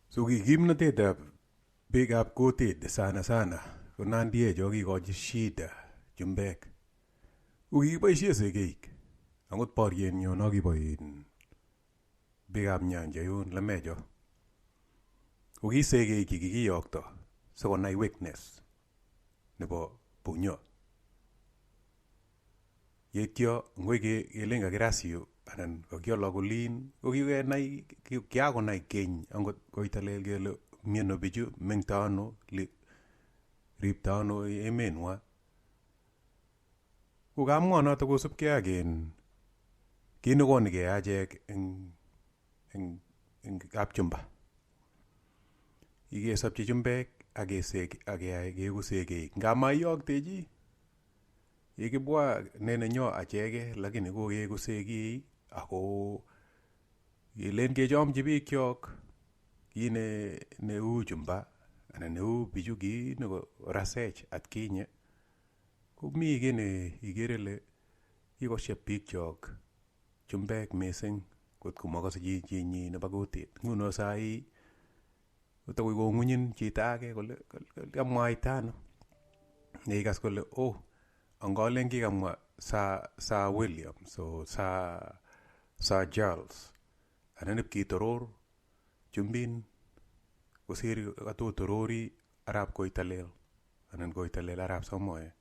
So kimnotetab biikab kutit sana sana ko nandie cho kikochi shida chumbek. Ko kikiboisie sekeik. Angot borienyo no kibo biikab nyanja yun lemecho. Ko ki sekeik kikiyokto sikonai weakness nebo bunyot. Yeityo ngoi kelen kakiras yu anan kakiolo kolin ko kikenai kiakonai keny angot koitalel kele miano bichu mengto ano ripto ano emenwa. Ko kamwanoto kosubkei ak kit nekonikei achek eng kapchumba. Kikesopchi chumbek akeyai keeku sekeik. Nga maiyoktechi kikibwa ne nenyo acheke lakini kokeeku sekeik ako kelen kechomchi biikchok kit neu chumba anan neu bichu kinikoresech atkinye komi kit ne ikere ile kikoshep biikchok chumbek mising kotko makase chinyi nebo kutit. Nguno sai kotokoi kong'unyin chito age kole kamwaita ano neikas kole angalen kikamwa Sir William so Sir Charles anan ipkitoror chumbin kosir katotorori arap Koitalel anan Koitalel arap Samoei.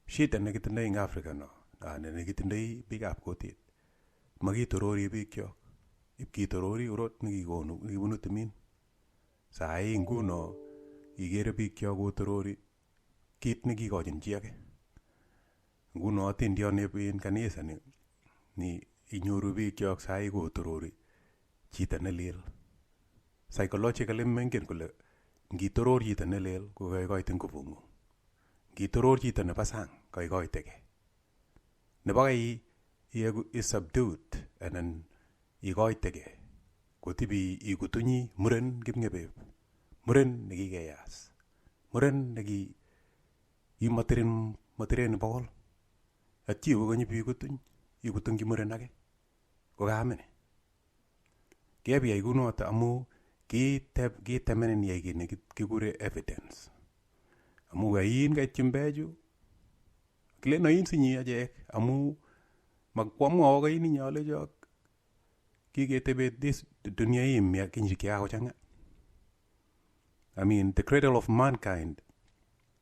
Shida nekitindoi eng Africa no anan nekitindoi biikab kutit makitorori biikchok ipkitorori urot nekibunu timin. Sai nguno ikere biikchok kotorori kit nekikochin chi age. Nguno atindion en kanisa ni inyoru biikchok sai kotorori chito nelel. Psychologically mengen kole ngitoror chito nelel ko kaikoite nguvung'ung. Ngitoror chito nebo sang kaikoitegei. Nebo kai ieku subdued anan ikoitegei kotibi ikutunyi muren kipng'ebeb, muren nekikeyas, muren matiren bokol. Atyi kokanyi ikutunyi muren age ko kamin. Kebiyai kunoto amu kitemenin iyai kit nekikure evidence. Amu kain kait chumbechu kilen ain sinyi achek amu makwamwao kaini alechok kiketebe dunia hii kenyisiek chekakochang'a. I mean the cradle of mankind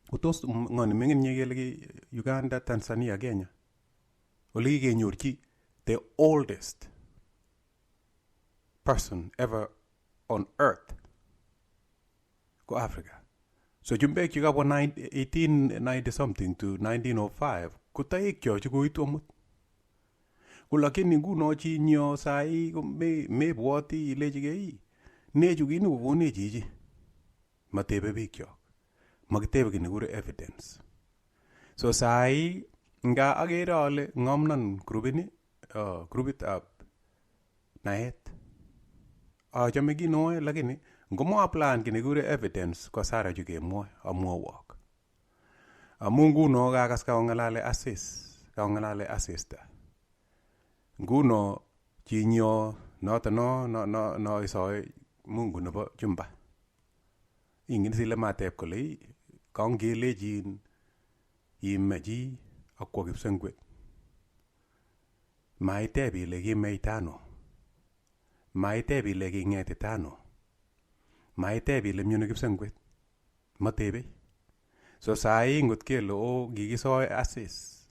kotos ng'o neming'in kele Uganda, Tanzania, Kenya ole kikenyorchi the oldest person ever on earth ko Africa. So chumbek chikabwa 1890 something to 1905 ko taekcho chikoitu amut. Ko lakini nguno chinyo sai ko mebwoti ilechigei nechu kini kokonech chichi. Matebe biikchok. Makitebe kit nekure evidence. So sai nga akere ale ng'omnon grupitab naet. Achame kit noe lakini ngomwa plan kit nekure evidence ko sara chu kemwoe amwowok. Amu nguno kakas kaong'alale asista. Nguno chinyo noto no isoe Mungu nebo chumba. Ingen sile mateb kole kangelechin ime chi akwo kipsengwet. Maiteb ile kimeita ano. Maiteb ile king'etita ano. Maiteb ile miano kipsengwet. Matebe. So sai ngot kele kikisoe asis.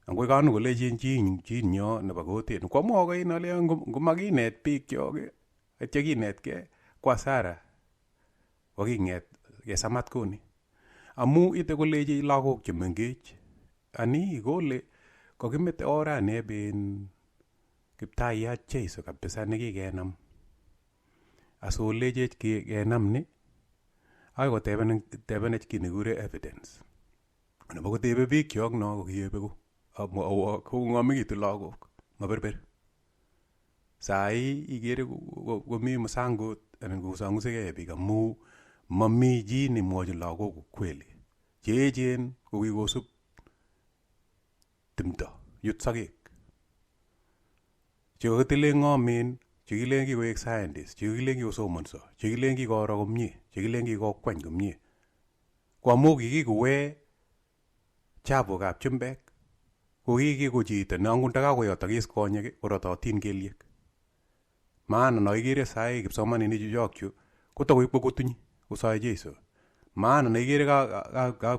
Angoi kanu kolechin chinyo nebo kutit. Kwamwa koin ale ngomakinet biikchok atya kinetkei ko hasara. Koking'et kesamat kuni. Amu ite kolechi lagok chemengech. Ani kole kokimete orani eben Kiptayat Jeiso kabisa nekikenam. Asolechech kenam ni. Akoi kotebenech kit nekure evidence. Nebo kotebe biikchok no kokiyebeku. Kong'omekitu lagok. Maberber. Sai ikere komi musangut anan kosang'usikei biik amu mami chi nemwochin lagok kweli. Cheechen ko kikosub timto yut sakek. Chekakitile ng'omen chekilen kikoek scientist, chekilen kikosomonso, chekilen kikoro komie, chekilen kikokwany komie. Ko amu kikikuwe chapukab chumbek, ko kikiko chito ne angot ndakakoyotokis konyek korototin kelyek. Maana no ikere sahi kipsomaninik chu kotakoib kotuny kosoe Jeiso. Maana no ikere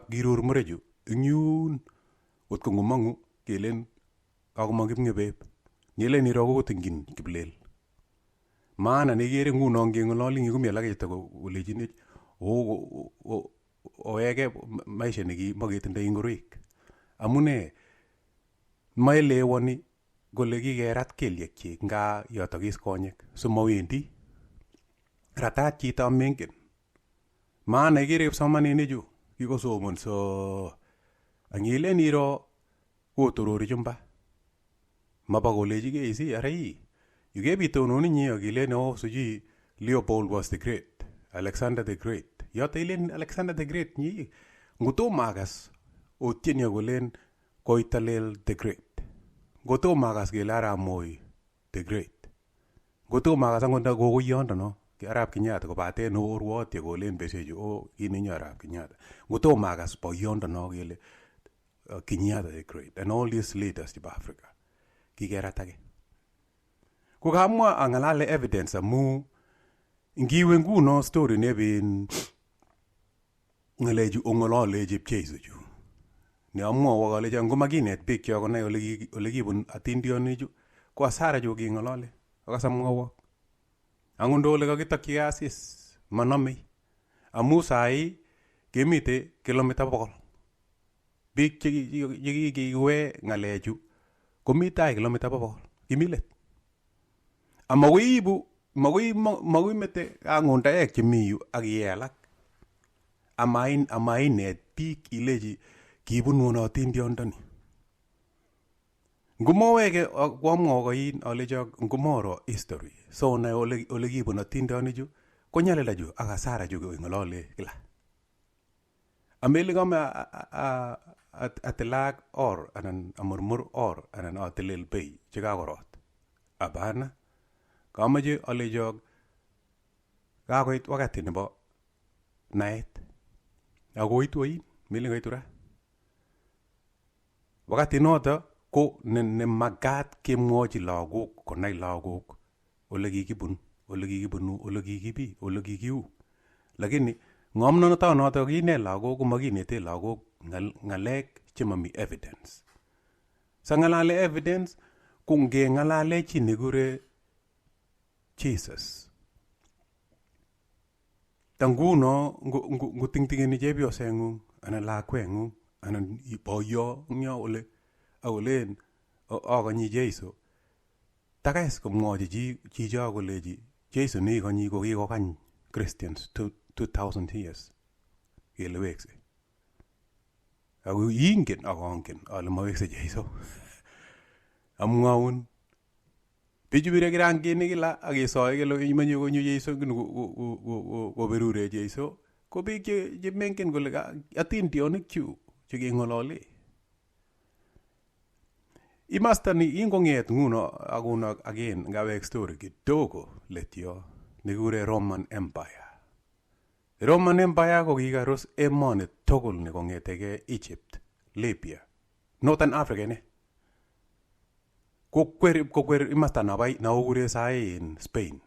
kirur murechu ing yun kotko ngomong'u kelen kakomong kipng'ebeb. Ngelen iro kotingin kiplel. Maana nekere nguno ngeng'ololi komi alake chetakolechinech oweke maisha nekimoketindoi ngoroik. Amune maelewani kole kikerat kelyekchik nga yotokis konyek simawendi. Ratat chito mengen. Maana ikere kipsomaninichu kikosomonso angilen iro kotorori chumba. Mabakolechi isi ara yu kebitononi inye akilen sijui Leopold was the great, Alexander the Great. Yote ilen Alexander the Great nyi ngotomo akas otieni akolen Koitalel the Great. Ngotomo akas kele Arap Moi the Great. Ngotomo akas angot nda kokoyondono Arap Kenyatta kobaten orwotye kolen besechu kininyo Arap Kenyatta. Ngotomo akas boyondono kele Kenyatta the Great and all these leaders chebo Africa. Kikeratake. Ko kamwa ang'alale evidence amu ngiwe nguno story nebin ngalechu ong'olole chepcheiso chu. Ne amwowo kale ngomakinet biik cho konai ole kibun atindonichu ko asara chu king'olole. Akas amwowo. Angot ole kakitokyi asis manamei. Amu sahi kemite kilomita 100. Biik chekikiwe ng'alechu komi tai kilomita 100. Kimi let. Magoi mete ang'ondaek chemi yu ak iye alak. Amainet biik ilechi kibunwon atindondoni. Ngomoweke kwamwa koin alecho ngomoro history. So nai ole kibun atindonichu konyalila chu ak asara chu keng'olole kila. Ameli kame atilak or anan amurmur or anan atilil bei chekakorot. Abana kamache alecho kakoit wakati nebo naet. Akoitu oin, melen koitu ra. Wakati noto ko ne magat kemwochi lagok konai lagok ole kikibun, ole kikibunu, ole kikibi, ole kikiu. Lakini ng'omnoto noto kinet lagok komakinete lagok ng'alek chemami evidence. Sa ng'alale evidence ko ngeng'alale chi nekure Jesus. Tanguno ngotingtingeni chepyoseng'ung anan lakweng'ung anan boyo ng'yo ole akolen akonyi Jeiso. Takais komwochi chicho kolechi Jeiso nekonyi ko kikokany Christians 2000 years. Kele wekse. Ako ingen akongen ale mawekse Jeiso. Amwaun bichu bire kirangini kila akesoe kele imenye konyo Jeiso koberure Jeiso ko biik che mengen kole atindionik chu chekeng'olole. Imastani ingong'et nguno akuno again ngawek story kidogo letyo nekure Roman Empire. Roman Empire ko kikarus emoni tugul ni kong'etege Egypt, Libya, Northern Africa ne. Kokwer imasta naokure sahi in Spain.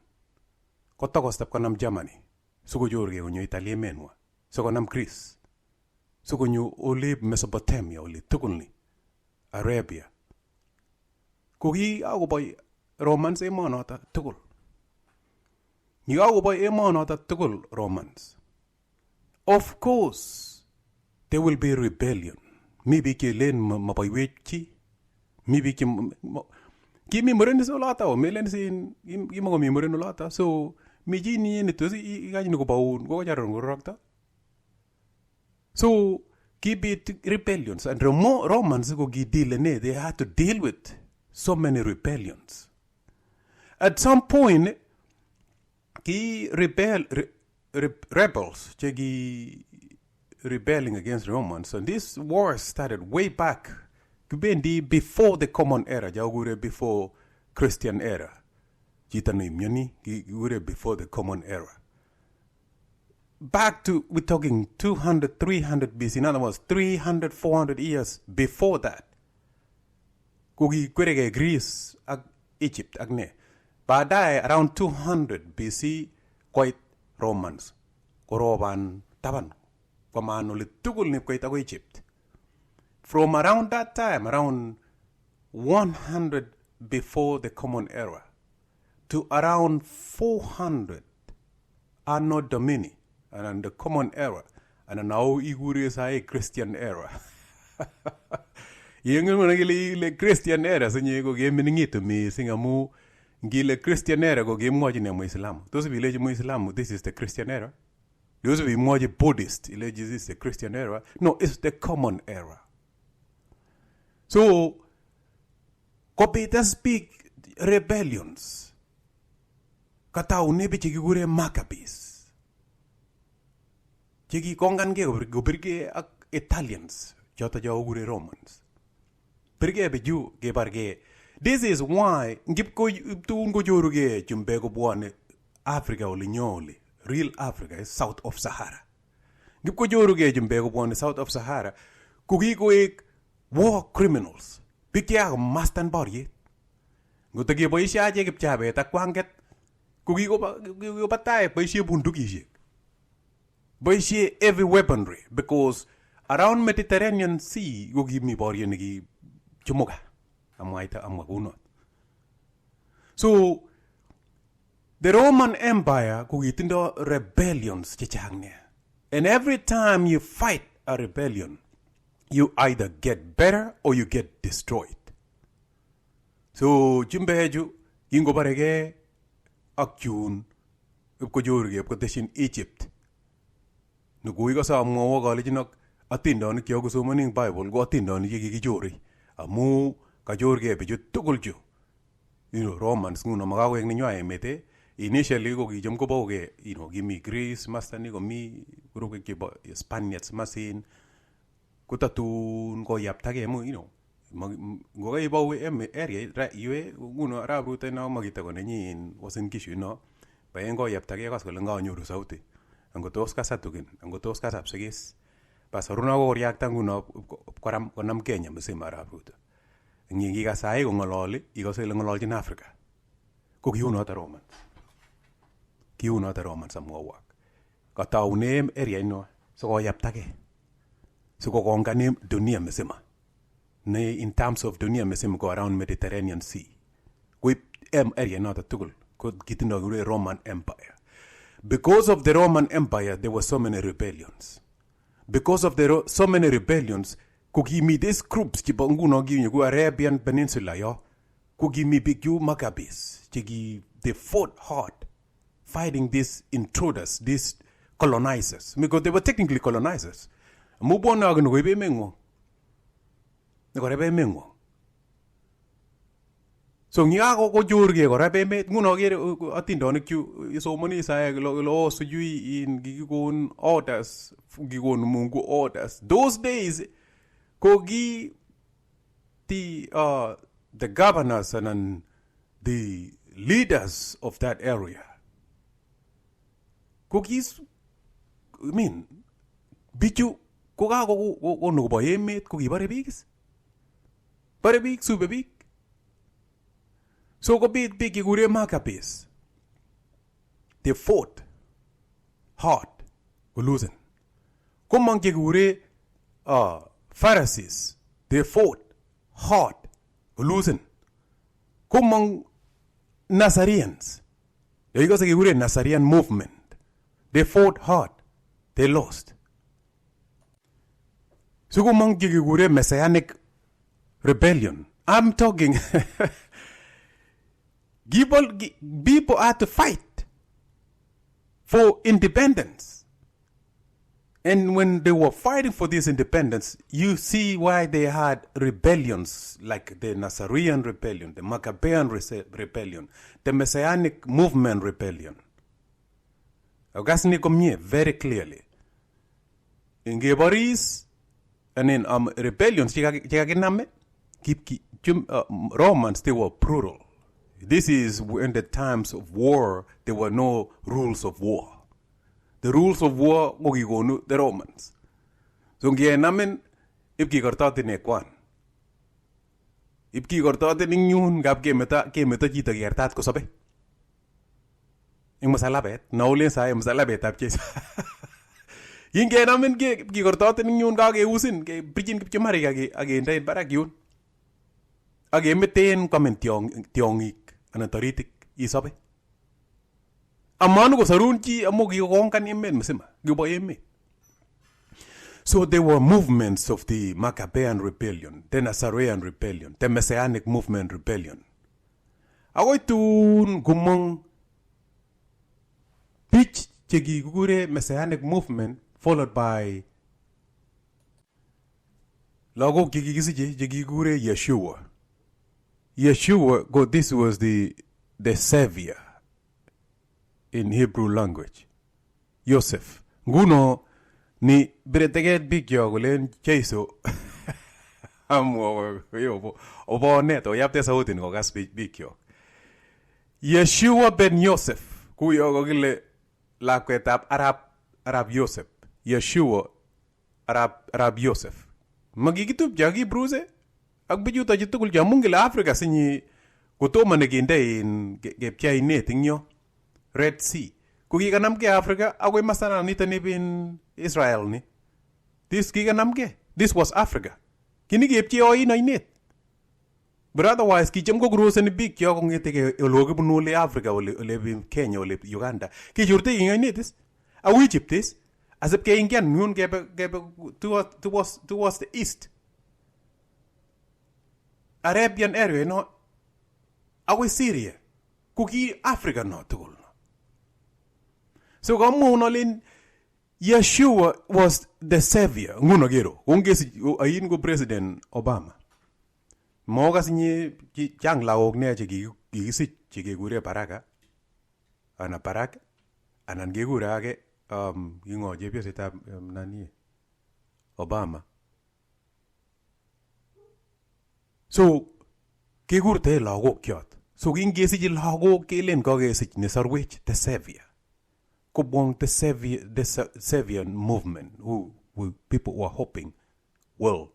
Kotokostep konam Germany. Sikochorge konyo Italy emenwa. Sikonam Greece. Sikonyo ole Mesopotamia ole tugul ni. Arabia. Koki akoboy Romans emonoto tugul. Ni akoboy emonoto tugul Romans. Of course, there will be rebellion. Mi biik chelen maboywech chi. Mi biik kimi muren solata o melen sin kimokomi muren olata. So mi chi ni tos ikany kobaun kokocharon korokta. So kibit rebellions and Romans ko kidilene they had to deal with so many rebellions. At some point ki rebels cheki rebelling against Romans, and this war started way back before the common era, before Christian era. chito neimyoni kikure before the common era. Back to, we're talking 200, 300 BC, in other words, 300, 400 years before that. Kukikwerege Greece ak Egypt ak ne. Baadaye around 200 BC koit Romans. Koroban taban. Kwaman ulit tugul ni koit ako Egypt. From around that time, around 100 before the common era, to around 400 Anno Domini, and the common era, and now iguri sa a Christian era. Yung mo nagili Christian era sa niya ko game ningito mi singamu gile Christian era ko game mo mo Islam. Those village mo Islam, this is the Christian era. Those be more Buddhist, this is the Christian era. No, it's the common era. So, kopita speak rebellions. Katao nebe chiki gure Maccabees. Chiki kongan ke gubirge ak Italians. Jota jaw gure Romans. Birge beju ge barge. This is why ngip ko tuun ko joruge jumbe ko buane Africa o linyoli. Real Africa is south of Sahara. Ngip ko joruge jumbe ko buane south of Sahara. Kugi ko ek war criminals. Bikya mastan barye. Ngutagi boy siya je gip chabe ta kwanget. Kugi ko patay boy siya bunduki siya. Boy siya every weaponry because around Mediterranean Sea go give me barye nigi chumuga. Amaita amagunot. So the Roman Empire kugitindo rebellions chichangnya. And every time you fight a rebellion, you either get better or you get destroyed. So jumbeju ingo barege akjun upko jorge upko deshin Egypt. Nugui ko sa mo college nok atindo ni kyo gusto maning Bible go atindo ni gigijori. Amu ka jorge beju tugulju. Romans nguno magaweng ninyo ay mete. Initially go gijom ko boge, give me Greece, master ni go mi guru ke Spaniards masin. Kutatun ko yaptage mo, go ga ibaw area yue nguno arabruta na magita ko nanyin wasin kishu no. Bayan go yaptage kas ko langa nyuru sauti. Ango tos kasatukin, ango tos kasapsegis. Pasaruna go reacta nguno kwaram konam Kenya mesema arabruta. Ngi ga sai go ngololi, igo se ngolol in Africa. Ko kiuno ta Roman. Kiuno ta Roman samwawak. Ka taunem area no so go yaptage. So go konganim dunia mesema. Ne in terms of dunia mesema go around Mediterranean Sea. Go area not a tugul. Go gitindo Roman Empire. Because of the Roman Empire, there were so many rebellions. Because of so many rebellions, kugimi these groups kibanguno give you Arabian Peninsula yo. Kugimi big you Maccabees. They fought hard fighting these intruders, these colonizers. Because they were technically colonizers. Mubona agno webe mengo. Ngorebe mengo. So ngiago ko jurge ko rabe me nguno gere atindo ne kyu so moni sa lo sujui in gigon orders gigon mungu orders. Those days kogi the governors and the leaders of that area kogis bichu koga ko no boyemet kogi bare bigis sube big. So go big igure Maccabees. They fought hard or losing. Kumang igure Pharisees. They fought hard or losing. Kumang Nazareans. There you go igure Nazarene movement. They fought hard. They lost. So kumang igure Messianic rebellion. I'm talking people had to fight for independence. And when they were fighting for this independence, you see why they had rebellions like the Nazarene rebellion, the Maccabean rebellion, the Messianic movement rebellion. Agasni very clearly. In Gebaris and in rebellions, Romans, they were brutal. This is in the times of war, there were no rules of war. The rules of war ko kikonu the Romans. So ngenamin ipkikortotin ekwan. Ipkikortotin ing yun ngap kemeto chito kertat kosobe. Ing masalabet, naulen sa masalabet ap Jesu. Ngenamin ipkikortotin ing yun kakeusin, kepirchin kipchumari agendain barak yun. Agemeten kwamen tiongik anan taritik isobe. Amanu ko sarun chi amo kikongkan emet msima, kibo emet. So there were movements of the Maccabean rebellion, the Nazarene rebellion, the Messianic movement rebellion. Akoy tun gumong pitch chekikure Messianic movement followed by lagok chekikisije chekikure Yeshua. Yeshua, this was the savior in Hebrew language. Joseph. Nguno ni bireteket bikyo kulen Jesu. Amwo yo obo neto yapte sautin ko kas bikyo. Yeshua ben Joseph. Kuyo ko kile lakwetab Arab Joseph. Yeshua Arab Joseph. Magigitup jagi bruise. Ak bijuta jitukul jamung gila Africa sinyi kutoma neginde in gepcha inet inyo Red Sea. Kuki kanam ke Africa akoy masana nita ni bin Israel ni. This kikanam ke. This was Africa. Kini gepcha o ina inet. But otherwise kicham ko grose ni big kyo kung ngete ke ologe bunule Africa ole bin Kenya ole Uganda. Ki jurte inga inetis. A Egyptis. As if ke ingyan ngun gebe towards the east. Arabian area, no, awe Syria, kuki Africa no tukul. So kamu nolin Yeshua was the savior. Nguno gero, ungesi ayin go President Obama. Moga sinye chang laog ne chiki gure paraka, ana paraka, anan gegure age ingo jepio seta nani Obama. So, kegurte lagok kyot. So, kingesich lagok kelen kakesich nesarwech the savior. Kubong the savior movement who people were hoping will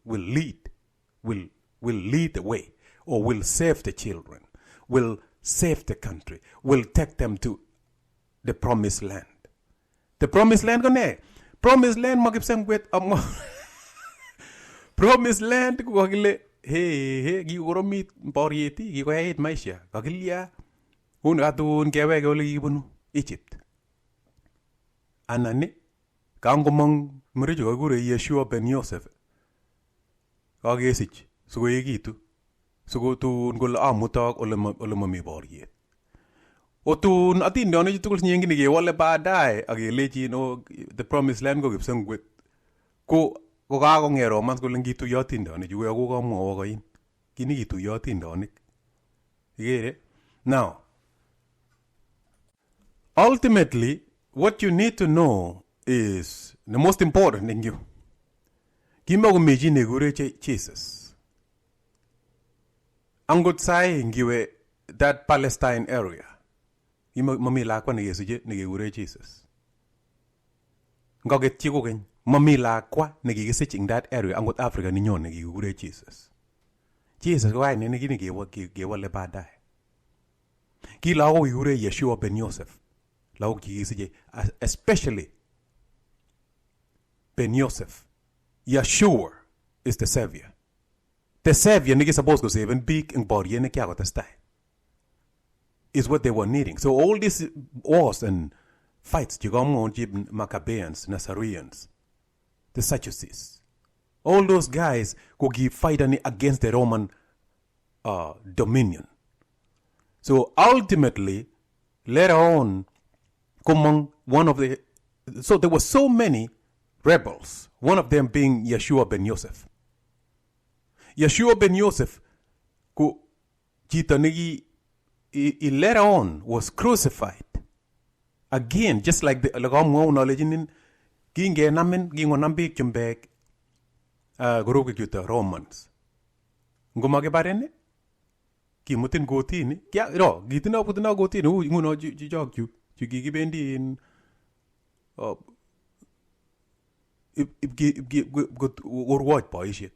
lead the way, or will save the children, will save the country, will take them to the promised land. The promised land kone. Promised land magipsang kwet amo. Promised land kukakile hey kikoromit borieti kikoyait maisha kakilya un katun keweke ole kibunu Egypt. Anani kangomong muricho kakure Yeshua ben Joseph kakesich sikoekitu sikotun kole amutok ole mami boriet. Otun atindonichu tugul nyengini kewale baadaye akelechin the promised land ko kipsengwet ko kakong'e Romans kole ngituyo atindonik chu ko kamwowo koin. Kini kituyo atindonik. Ikere? Now, ultimately, what you need to know is the most important in you. Kimakomi chi nekure Jesus. Angot sai ngiwe that Palestine area. Mami lakwa nekekure Jesus. Ngoket chi kokeny. Mami lakwa nekikisich in that area angot Africa ninyo nekikure Jesus. Jesus ko ay nene kini kewale baadaye. Ki lagok kikure Yeshua ben Joseph. Lagok kikisich especially ben Joseph. Yeshua is the savior. The savior niki supposed to save and big and body ne kya kotestai. Is what they were needing. So all these wars and fights, Maccabeans, Nazareans, the Sadducees, all those guys who keep fighting against the Roman dominion. So ultimately, later on, so there were so many rebels, one of them being Yeshua ben Joseph. Yeshua ben Joseph, who he later on was crucified. Again, just like the knowledge in Ginge Namen, Gingo Nambik Jumbek, Gurukuta Romans. Ngumage barene? kimutin kotini, kitindoi kotini, nguno chichok chu kikibendi in korwoch boisiet.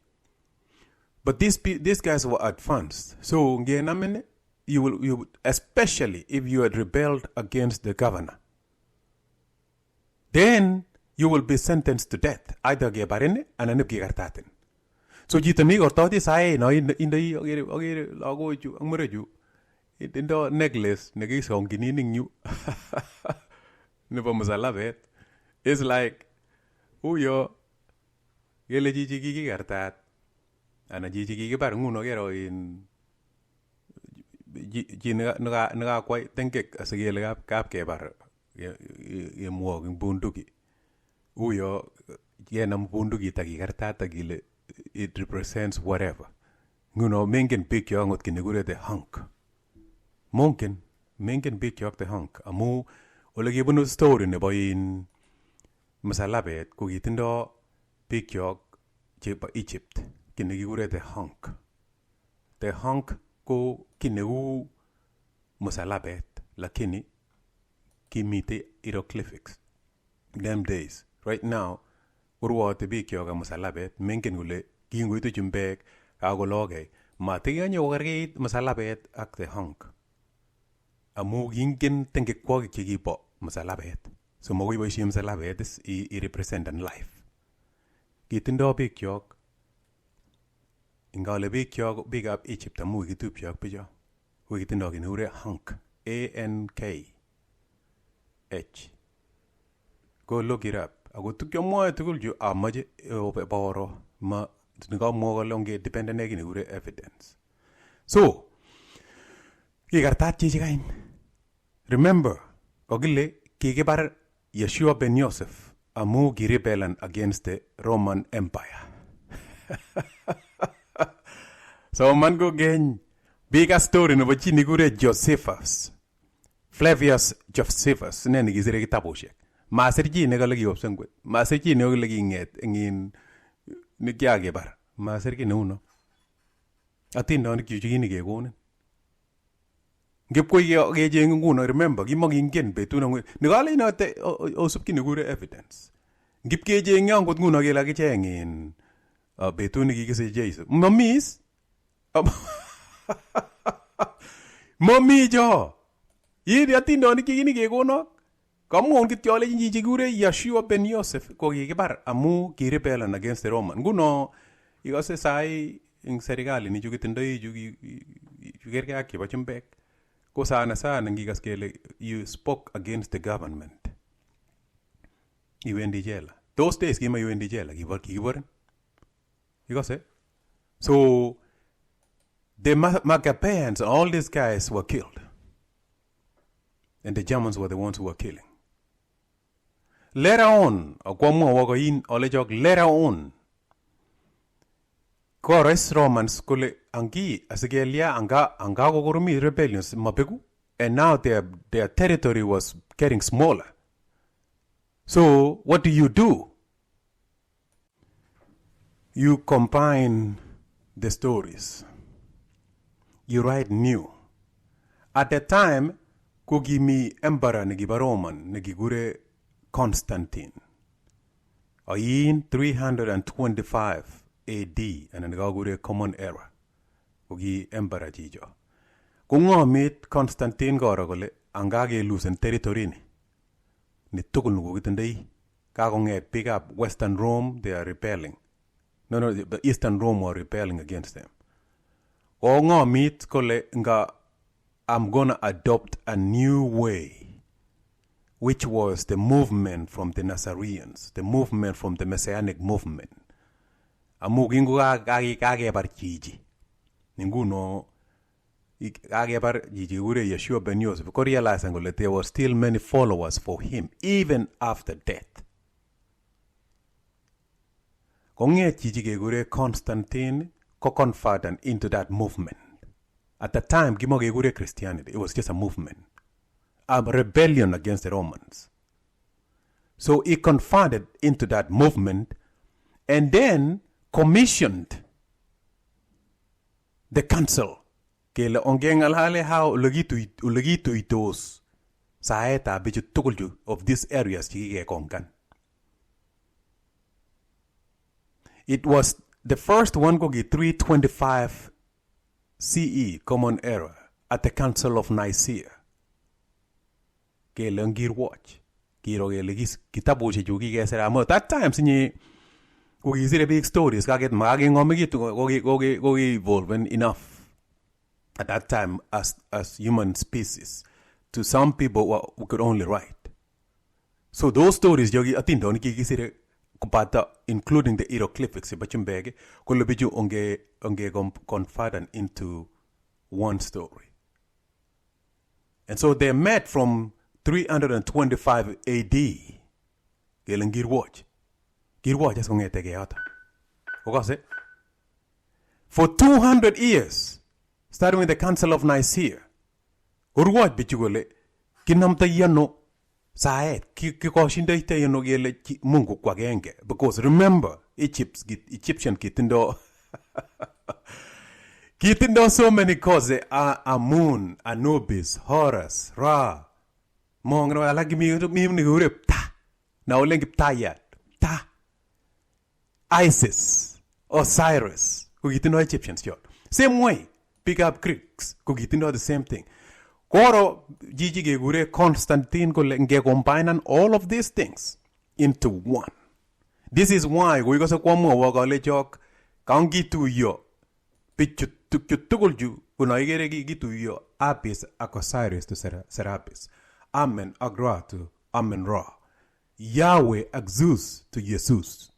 But these guys were advanced. So ngenamin, you especially if you had rebelled against the governor, then you will be sentenced to death. Either kebarin anan kekartatin. So chito ni kortoti sae no indoi agere lagochu ak murechu indo necklace nekisongini ning yu nebo msalabet. It's like uyo kele chichi kikikartat anan chichi kikibar nguno kero in chi nekakwai tengek asikele kapkebar kemwok ing bunduki. Uyo kenam bundukit akikartat akile it represents whatever. Nguno mengen biik chok ngot ki nekure the hunk. Mengen biik chok the hunk. Amu ole kibunu story nebo in msalabet ko kitindo biik chok chebo Egypt ki nekikure the hunk. The hunk ko ki neu msalabet lakini kimite hieroglyphics them days. Right now urwote biik chok msalabet mengen kole kingoitu chumbek kakologei matikanye kokerkeit msalabet ak the hunk amu kingen tengekwokik chekibo msalabet. So makoi boisie msalabet i-representan life. Kitindoi biik chok ingale biik chok biikab Egypt amu kitupche ak bicho ko kitindoi ki nekure hunk. ANKH. Go look it up. Ako tukyomwoe tugul chu amache boro ma nikamwa kole onge dependent neki nekure evidence. So kikartat chichi kain. Remember kokile kikibar Yeshua ben Yosef amu kirebellan against the Roman Empire. So man go geny bigger story nebo chi nekure Josephus. Flavius Josephus ne nekisire kitabushek. Masir chi nekale kiopsengwet. Masir chi nekale kinget engin nikiakebar. Masir ki neuno. Atindonik chu chikini kekonin. Ngipkoi kecheng nguno, remember kimakingen betut nangwe. Nikale inote osup ki nekure evidence. Ngip kecheng yangot nguno kele akicheng in betut nekikise Jeiso. Mamis. Mami jo. Yidi atindonik chikini kekonok. Kamwon kityo ale chichi kikure Yeshua ben Yosef ko kikibar amu kirebellan against the Roman. Nguno ikose sai ing serikali ni chukitindoi chukerke ak chebo chumbek. Ko sana ngikas kele you spoke against the government. Iwendi jela. Those days kima iwendi jela kikiborin. Ikose? So the Maccabees, all these guys were killed. And the Germans were the ones who were killing. Later on, later on, Chorus Romans kule angi asigelia anga kokorumi rebellions mabegu, and now their territory was getting smaller. So what do? You combine the stories. You write new. At the time, kugimi emperor negiba Roman negigure Constantine. In 325 AD, and nagagure common era. Kugi emperor jijo. Kungomit Constantine goro kole angage loosen territory ni tukul nugitendei. Kagonget pick up Western Rome, they are rebelling. No, the Eastern Rome were rebelling against them. Kongomit kole nga I'm gonna adopt a new way, which was the movement from the Nazarenes, the movement from the Messianic movement. Amugingu kagebar chichi. Ninguno kagebar chichi ure Yeshua ben Yosef. Because realizing that there were still many followers for him, even after death. Konge chichi gegure Constantine ko converted into that movement. At the time, Gimogegure Christianity, it was just a movement, a rebellion against the Romans. So he converted into that movement and then commissioned the council, Kele ongengalale how ulegituitos saeta bichu tukulju of these areas chikike konkan. It was the first one kogi 325 CE Common Era at the Council of Nicaea. Kele ngir watch. Kiro kele kitabu chechu kikesera mo that time sinye kogisire big stories kaget maging omigitu kogi evolving enough at that time as human species to some people who could only write. So those stories yogi atindo ni kikisire kupata including the hieroglyphics bachumbege kolobiju onge confided into one story. And so they met from 325 AD. Kelen Girwatch. Girwatch is going to take out. Okay? For 200 years, starting with the Council of Nicaea, Girwatch bichugole kinamta yano saet kikoshinda ita yano gele Mungu kwa genge. Because remember, Egyptian kitindo kitindo so many causes, Amun, Anubis, Horus, Ra, Mongro alagi mi urep ta. Now lengip tayat. Ta. Isis. Osiris. Kugitino Egyptians yot. Same way. Pick up Greeks. Kugitino the same thing. Koro Gigi Gegure Constantine nge combine all of these things into one. This is why we go so kwamo wagale jok kangi tu yo. Pichu tukulju kunaigere gitu yo Apis Osiris to Serapis. Amen Agra to Amen Ra. Yahweh Zeus to Jesus.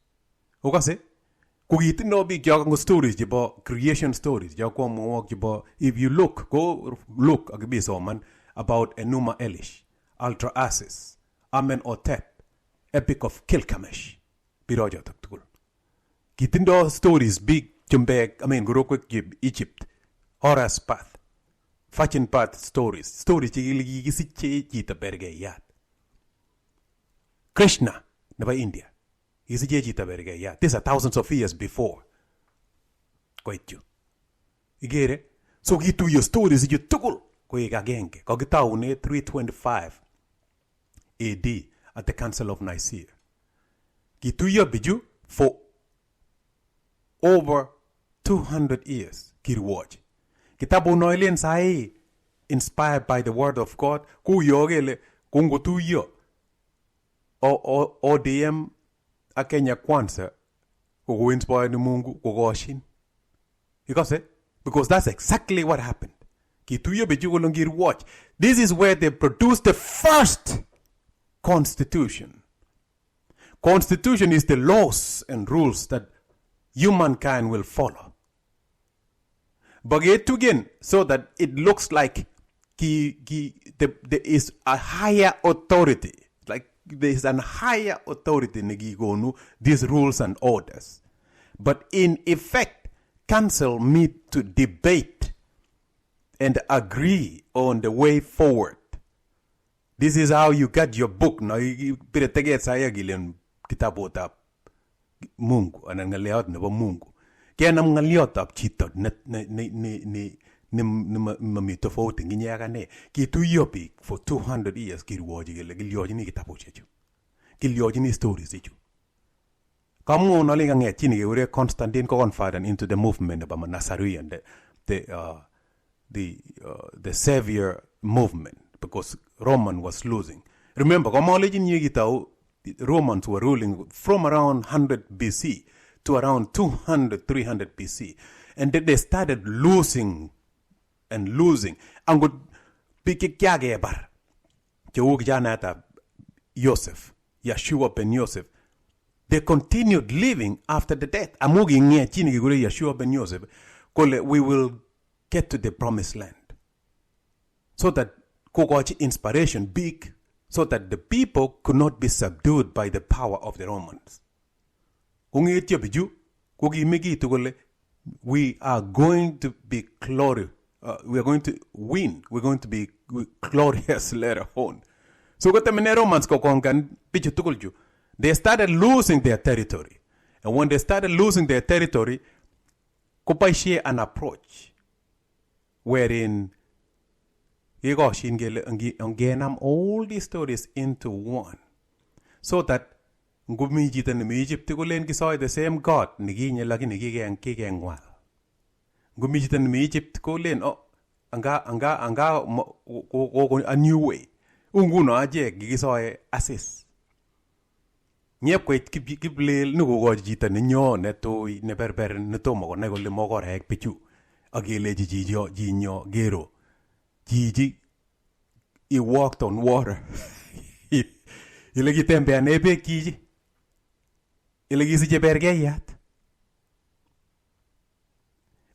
Okay? Kugiti no big young stories about creation stories. If you go look about Enuma Elish, Ultra Asis, Amen Otep, Epic of Kilkamesh. Biroja Taktul. Kitindo stories big Jumbek, Gurok Egypt, Horus Path. Fachin path stories. Stories chigita berge Krishna, never India. Is jita berge These are thousands of years before. Quite you. You get it? So gitu your stories you tukul. Kwega genge. Kogitaune 325 AD at the Council of Nicaea. Gitu your biju for over 200 years. Kirwatch. Kitabu noilien sai inspired by the word of God ku yogele kungu tu yo ODM akenya kwanza ku inspire ni Mungu kugoshin. You got it? Because that's exactly what happened. Kitu yo bejugolongir watch. This is where they produced the first constitution. Constitution is the laws and rules that humankind will follow. But yet again, so that it looks like there is a higher authority. Like there is a higher authority negigonu these rules and orders. But in effect, council meet to debate and agree on the way forward. This is how you got your book. Now you pireteget saya gilen kitabota Mungu anangaleot nebo Mungu. Kaya nam ngaliot ab chito ni mamito voting ginyagane. Kitu yopi for 200 years kirwoji gele gilyoji ni kitabu chechu. Gilyoji ni stories chechu. Kamu no linga nge chini ge Constantine ko confided into the movement of Nazarene, the savior movement, because Roman was losing. Remember, the Romans were ruling from around 100 BC to around 200, 300 BC. And then they started losing and losing. And would pick Yagebar. Joseph, Yeshua ben Joseph. They continued living after the death. Yeshua ben Joseph. We will get to the promised land. So that inspiration big, so that the people could not be subdued by the power of the Romans. We are going to be glorious. We are going to win. We're going to be glorious later on. So Romans they started losing their territory. And when they started losing their territory, Kopai share an approach. wherein kikoshin kele ngenam all these stories into one, so that ngumi chito nemi Egypt kolen kisoe the same God nikinye lakini kikeng'wal. Ngumi chito nemi Egypt kolen anga a new way. Nguno achek kikisoe Asis. Nyep koit kiplel nikokochi chito nenyo netoi neberber netomo konai kole mokorek bichu. Akelechi chinyo gero. Chichi, he walked on water. Ile kitembeane bek chichi. Ile kisiche bergeyat.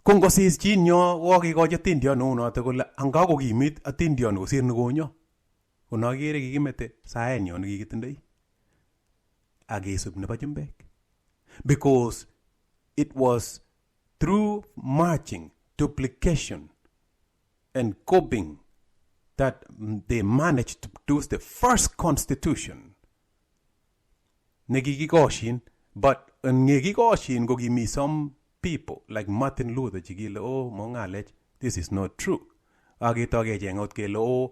Kongosis chinyo kokikochi atindion nounoto kole anga kokimit atindion kosir nikonyo. Konakere kikimete saenyo nekikitindoi. Akesub nebo chumbek. Because it was through marching, duplication, and coping that they managed to produce the first constitution. Nekikikoshin, but ngekikoshin kokimi some people like Martin Luther chikile mongalech, this is not true. Aketoke chengot kele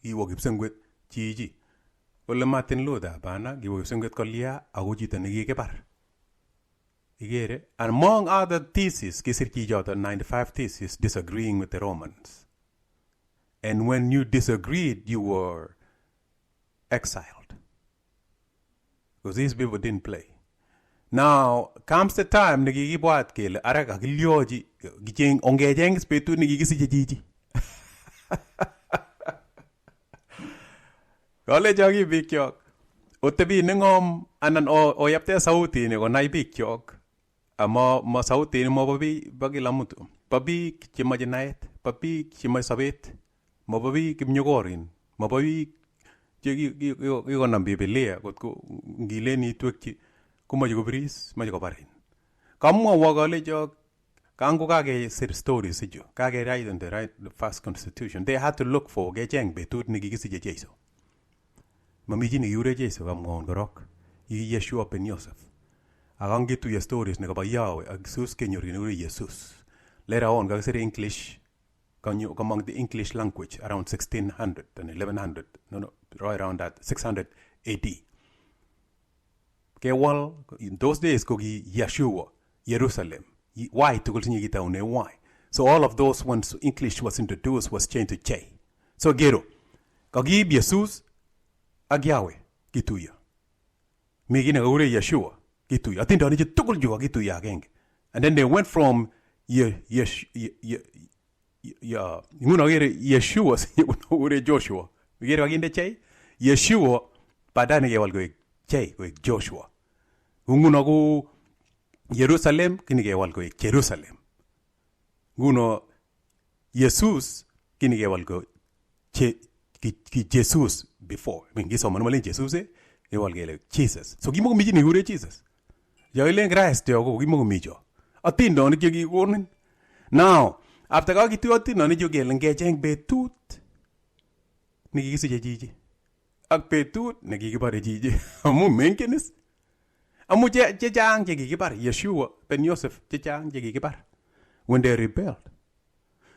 kiwo kipsengwet chichi. Ole Martin Luther bana kiwo kipsengwet kolya ako chito nekikibar. Igere, and among other theses, kisir chichoto 95 theses disagreeing with the Romans. And when you disagreed, you were exiled. Because these people didn't play. Now, comes the time nekikibwat kele ara kakilyochi kicheng ongecheng betut nekikisiche chichi. Kalecho ki bikyok otebi nengom anan oyapte sauti ni konai bikyok. Ama ma sauti ni mo ba kila mtu. Pa biik chemoche naet, pa biik chemoche sobet, mo pa biik kipnyokorin, mo pa biik chekikonam Biblia kotko ngileni twekchi komoche kobiris, moche kobarin. Kamwawa kalecho kango kakesir stories ichu, kakewrite in the first constitution, they had to look for kecheng betut nekikisiche Jeiso. Mami chi nekikure Jeiso kamwaun korok, Yeshua ben Yosef. Akangetuye stories nekaba Yahweh ak Jesus kenyoru nekure Jesus. Later on kakisir English among the English language around 1600 and 1100, right around that 600 AD. Kewal in those days koki Yeshua, Jerusalem. Why tukul sinye kitaune why? So all of those once English was introduced was changed to J. So gero kakiib Jesus ak Yahweh kituyo. Mekine kakure Yeshua kituyo. Atindoni che tukul ju kituyo agenge. And then they went from nguno kere Yeshua sinye Joshua. Kere kakinde J. Yeshua baadaye kewal koek J koek Joshua. Nguno ku Jerusalem kini kewal koek Jerusalem. Nguno Jesus kini kewal ko ki Jesus before. Ngisoma nomalen Jesus kewal kele Jesus. So kimoko miji ni kure Jesus. Ya ile Christ yo kimoko mijo. Atindoni che kikonin. Now, after kakitu atindoni che kele ngecheng betut nekikisiche chichi. Ak betut nekikibare chichi. Amu mengenis. Amu chechang che kikibar Yeshua ben Yosef chechang che kikibar when they rebelled.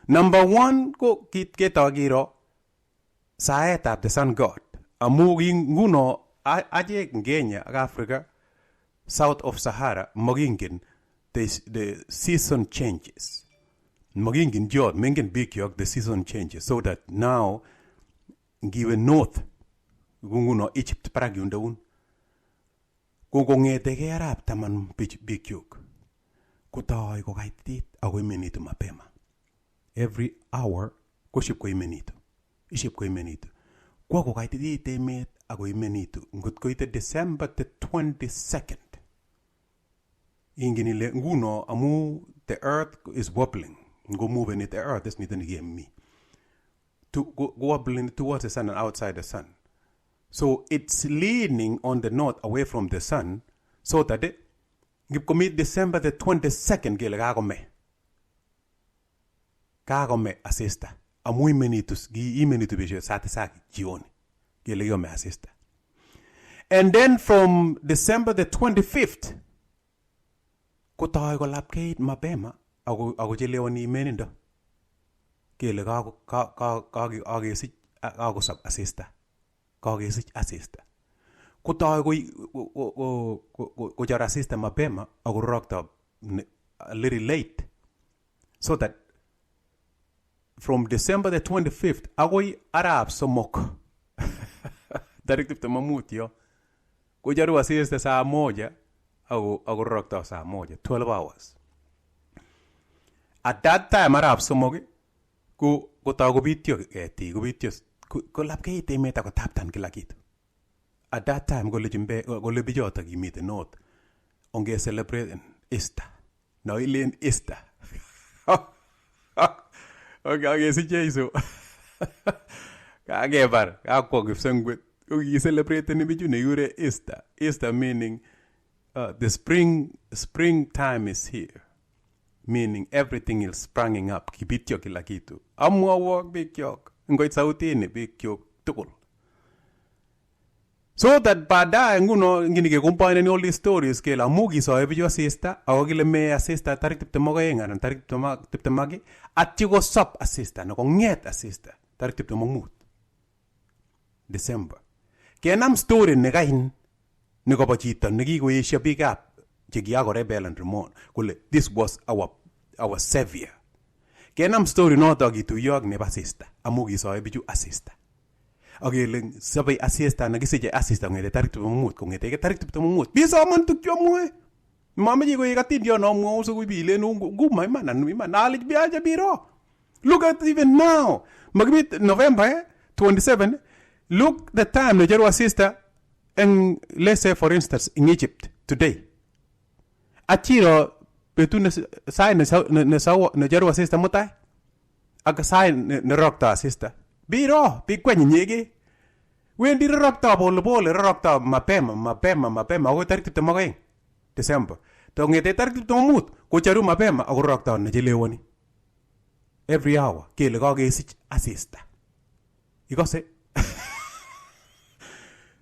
Number one ko ketokiro saetab the sun god. Amu nguno achek Kenya ak Africa south of Sahara magingen the season changes. Magingen jod mengen bikyok the season changes, so that now ngiwe north nguno Egypt parak yundaun kong'eteke arap taman bikyok kotoi kokaitit ako imenitu mapema. Every hour koship ko imenitu. Iship ko imenitu. Kwa kokaitit emet ako imenitu. Ngot koite December the 22nd. Ingin ile nguno amu the earth is wobbling. Go moving it, the earth is nito nigemi. Go wobbling towards the sun and outside the sun. So it's leaning on the north away from the sun, so that it commit December the 22nd gele kagome asista. Amu imenitu bisho satisaki jioni gele yome asista. And then from December the 25th, kotoi kolapkeit mapema ako chelewani imenindo kele kakesich kakosop asista kakesich asista kotoi kochor asista mapema akororokto a little late so that from December the 25th akoi arap somok tarik 25 yo kochoru asista saa moja akororokto saa moja 12 hours. At that time arap somok kotoi kobityo ketik kobityo kolapkeit emet akotaptan kila kitu. At that time kole bichoto kimite north onge celebrate Easter. No ilen Easter. Kakesich Jeiso. Kakebar kakwo kipsengwet kokicelebrate bichu nekikure Easter. Easter meaning the spring time is here. Meaning everything is springing up. Kibityo kila kitu. Amwawok bikyok. Ngoit sautini bikyok tugul. So that baadaye nguno ngini ke combine all these stories kela mugi so bichu asista ako kile me asista tarik 22 anan tarik 20 atyo ko sop asista no konget asista tarik 25 December. Kenam story ne kain ne kobo chito nekikoesho biikab chekiako rebel and remon kole this was our savior. Kenam story noto kituyo ak nebo asista amu kisoe bichu asista. Akele sabai asista nakisiche asista ngete tarik 25 kongete tarik 25 bisoman tukyo mwe mamaji ko yekatindio no mwo so kubile no nguma iman alij biaja biro. Look at even now magibit November 27 look the time no jeru asista and let's say for instance in Egypt today achiro betune sai ne jeru asista mutai aka sai ne rokta asista biro bikwenye nyege wendi rokta pole rokta mapema ako tarik 22 December to ngete tarik 25 kocharu mapema ako rokta ne chelewani every hour kele kakesich asista ikose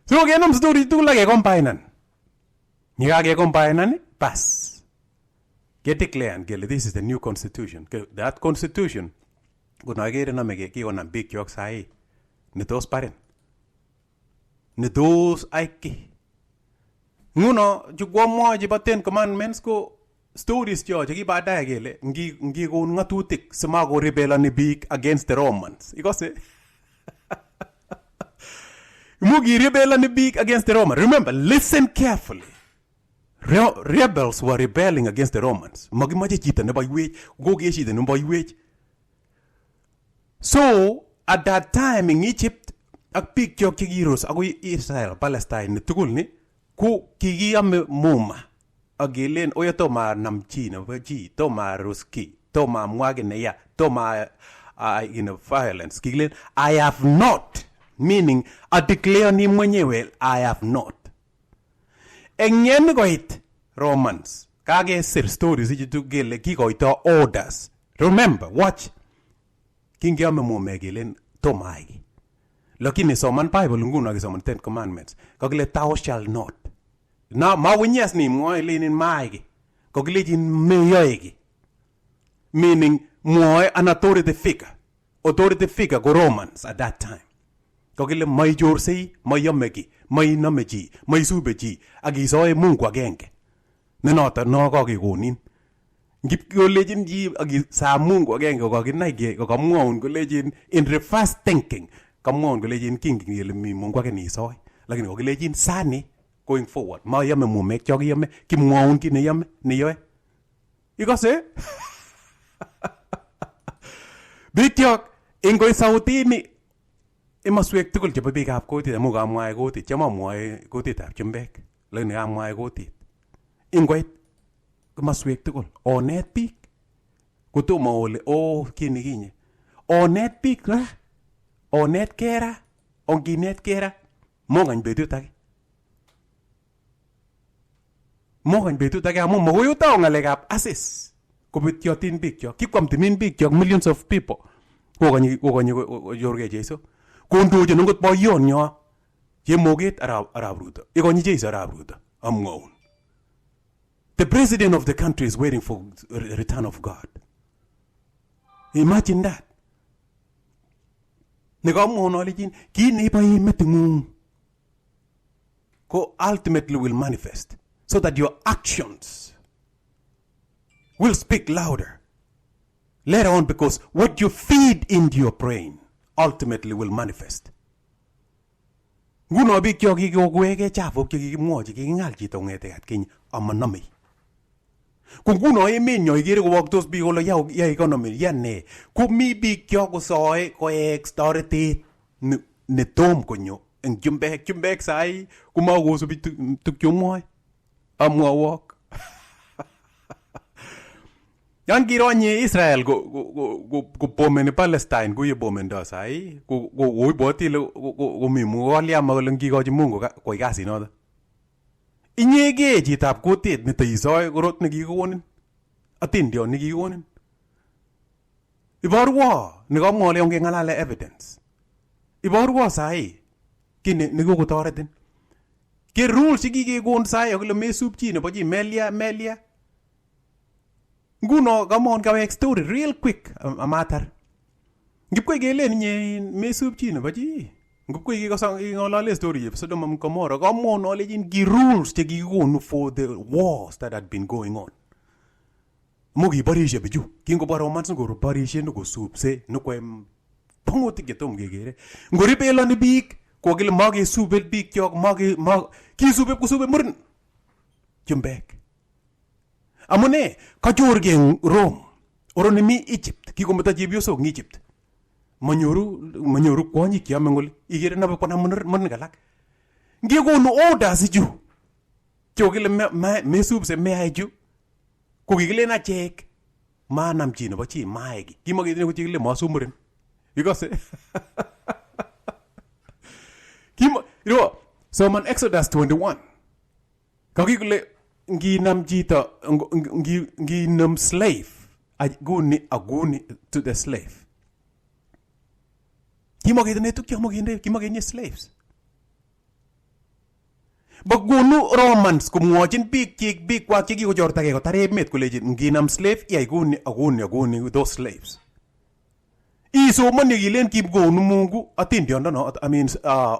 so kenam story tugul ake combinan nyikake combinan pas get declared kele this is the new constitution that constitution kunakere nameke kikonam biik chok sahi netos paren netos aiki nguno chukwamwoe chebo 10 commandments ko stories cho chekibaadaye kele ngikon ng'atutik simakorebelani biik against the Romans ikose mukirebelani biik against the Romans. Remember, listen carefully. Rebels were rebelling against the Romans. Magimache chito nebo iwech goge chito nebo iwech. So at that time in Egypt ak biik chok chekiros akoi Israel Palestine ni tugul ni ko kikiyame muma agelen oya toma namchi nebo chi toma ruski toma mwage neya toma violence kilen I have not meaning a declare ni mwenyewe I have not enyen koit Romans kakesir stories ichitu kele kikoito orders. Remember, watch kingiame mume kelen tomaiki lakini soman Bible nguno akisoman 10 commandments kakile thou shall not na mawinyes ni mwoe linin maiki kakilejin meyoeki meaning mwoe an authority figure ko Romans at that time kakile maichorsei mayameki mainamechi maisubechi akisoe Mungu agenge ne noto no kakikonin ngipkolejin ji sa Mungu agenge kakinai kakamwaun kolejin in reverse thinking kamwaun kolejin kingele mi Mungu age nisoe lakini kakilejin sani going forward mayame mumek chokiyame kimwaun ki neyame neyoe ikose bikyok ingoi sautini imaswek tugul chebo biikab kutit amu kamwae kutit chamamwae kutitab chumbek lakini kamwae kutit ingoit komaswek tugul onet biik kotomo ole kini kinye onet biik ra onet kera onginet kera mongany betut age amu makoi utao ngalekab asis kobetyotin biik chok kikwamtimin biik chok millions of people kokanyi jorge Jeiso kondochin ngot boyon nyo chemoget arab Ruto ikonyi Jeiso arab Ruto amwaun The president of the country is waiting for a return of God. Imagine that. Ultimately will manifest so that your actions will speak louder later on, because what you feed into your brain ultimately will manifest. Nguno biik kyok kikokweke chafuk chekikimwochi kikingal chito ng'ete atkinye amanamei. Ko nguno emenyo ikere kowoktos biik kole ya economy ya ne. Ko mi biik kyok kosoe koek toretet netom konyo eng chumbek sai komakosubi tuk chomwoe. Amwawok. Yan kironye Israel ko bomeni Palestine kuye bomendo sai ko ibwoti le komimu waliama kole ngikochi Mungu koy kasit noto. Inyege chitab kutit netoisoe korot nekikonin. Atindion nekikonin. Iborwo nekamwole ongengalale evidence. Iborwo sai kine nekikotoretin. Ke rules chekikekon sai akole mesup chi nebo chi melia. Nguno kamon kawek story real quick amatar. Ngipkoi kelen nye mesup chi nebo chi. Ngipkoi kikong'olole story yep Sodom and Gomorrah. Kamon olejin ki rules chekikikonu for the wars that had been going on. Mugi barishe biju. Kingo romance ngoro barishe nuko supse nuko pangutik chetom kekere. Ngoripe eloni biik kokile mage subet biik kyok kisube kusube murin. Chumbek. Amune kachorge Rome oroni mi Egypt kikometa chepyosok ng Egypt manyoru kwonyik kiame ngol ikere nabe kona mun galak ngekonu orders ju chokile mesubse meai ju ko kikilen achek manam chi nebo chi maeki kimaketine ko chikile masumurin ikose soman Exodus 21 kakikule nginam chito nginam slave aguni to the slave kimaketine tuk kimakenye slaves bagunu Romans kumwochin biik kwak chekikochortake kotar emet kolejin nginam slave iyai aguni those slaves isomoni kilen kipkonu Mungu atindiondono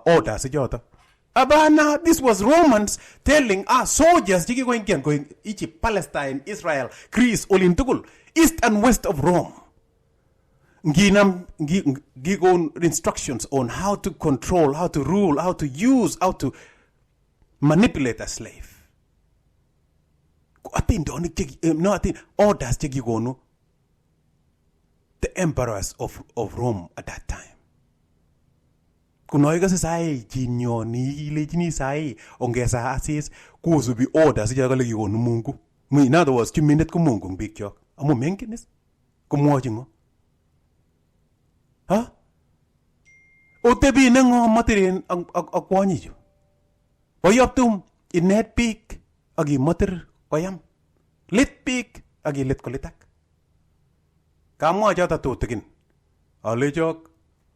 orders choto. Abana, this was Romans telling us soldiers going Egypt, Palestine, Israel, Greece, olin tugul, east and west of Rome. Given instructions on how to control, how to rule, how to use, how to manipulate a slave. Orders the emperors of Rome at that time. Kunoiga sai chinyoni lejini sai ongesa asis kusubi orders chakale kikonu Mungu. In other words, chimindet ko Mungu biik kyok. Amu mengenis kumwochi ngo. Ha? Otebi nengo matirin ak kwonyichu. Oyoptum inet biik ak imatir koyam. Lit biik ak ilit kolitak. Kamwa choto tutikin. Alechok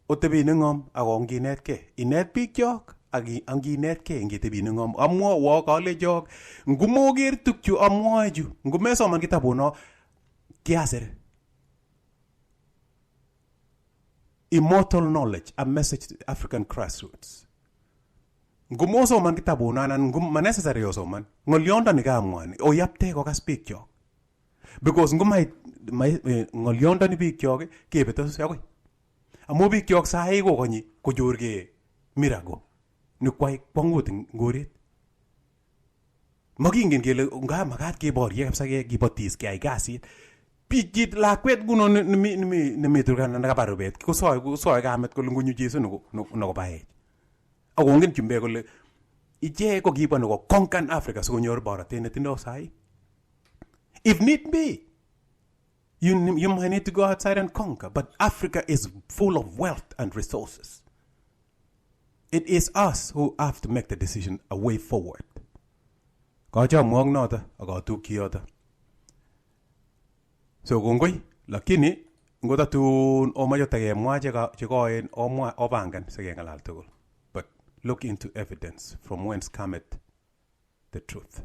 otebi nengom ako nginetke. Inet biik kyok ak anginetke ngitebi nengom. Amwa kalechok ngumoker tukchu amwae chu. Ngumesoman kitabuno kiasir. Immortal knowledge, a message to the African grassroots. Ngumosoman kitabuno anan necessary osoman. Ngolionda nikamwani oyapte kokas biik kyok. Because ngumait ngolionda ni biik kyok kebete akoi. Amu biik kyok sahi kokonyi kojorge mirago ni kwai kwangut ngoret. Makingen kele nga makat keborye kabisa kibotis keyai kasit. Biik lakwet nguno nemi Turkana nakabarubet kosoe kamet kole ngunyu Jesu nokobaech. Akongen chumbe kole iche ko kibo noko conquer Africa sikonyor borotet netindoi sahi. If need be, you might need to go outside and conquer, but Africa is full of wealth and resources. It is us who have to make the decision a way forward. Kacha mwong nota akatukyi yota. So kongoi, lakini ngota tun omayo takemwa chekoen omwa opangan sikengalal tugul. But look into evidence from whence cometh the truth.